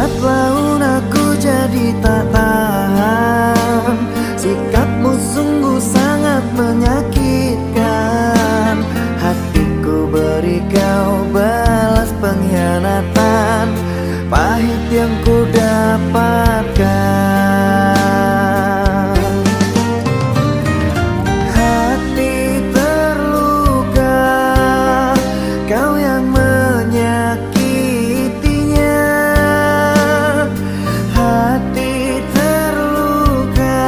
Lambat laun aku jadi tak tahan. Sikapmu sungguh sangat menyakitkan. Hatiku beri kau balas pengkhianatan pahit yang ku dapatkan. Hati terluka, kau yang menyakitinya. Hati terluka,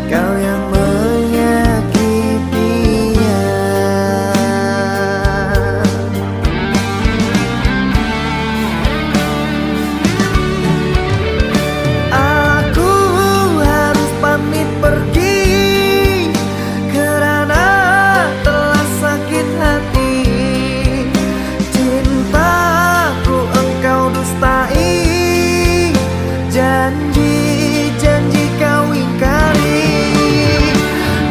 kau yang menyakitinya. Aku harus pamit pergi kerana telah sakit hati. Cintaku engkau dustai, janji-janji kau ingkari.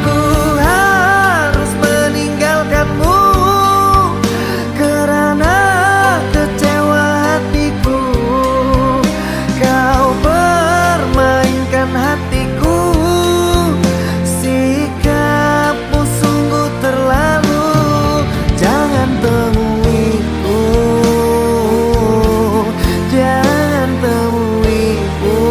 Ku harus meninggalkanmu kerana kecewa hatiku. Kau permainkan hatiku, sikapmu sungguh terlalu. Jangan temuiku, jangan temuiku.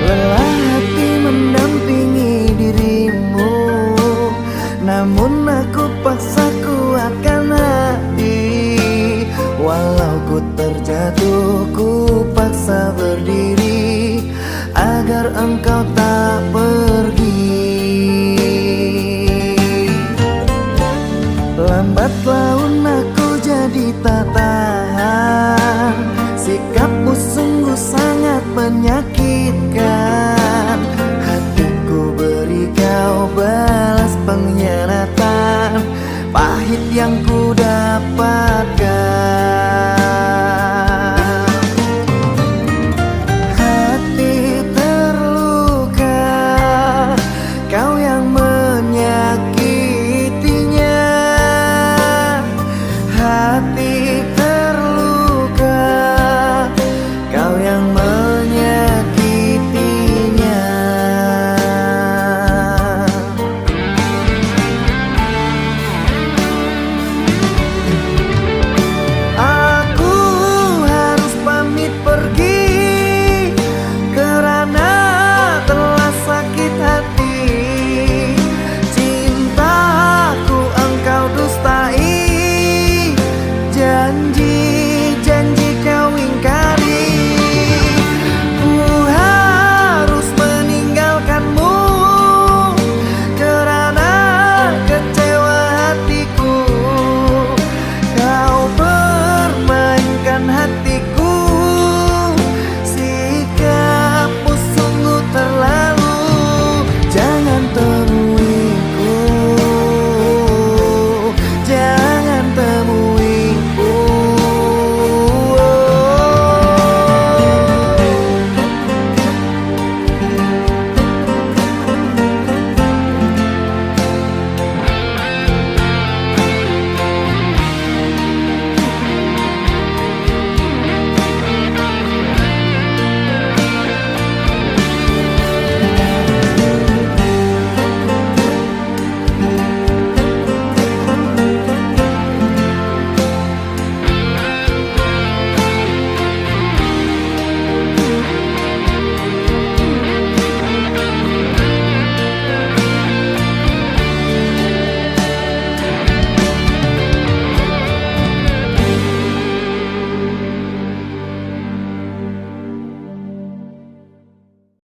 Lelah hati mendampingi dirimu, namun aku paksa kuatkan hati. Walau ku terjatuh, ku paksa berdiri agar engkau tak pergi. Lambat laun aku jadi tak tahan. Sikapmu sungguh sangat menyakitkan.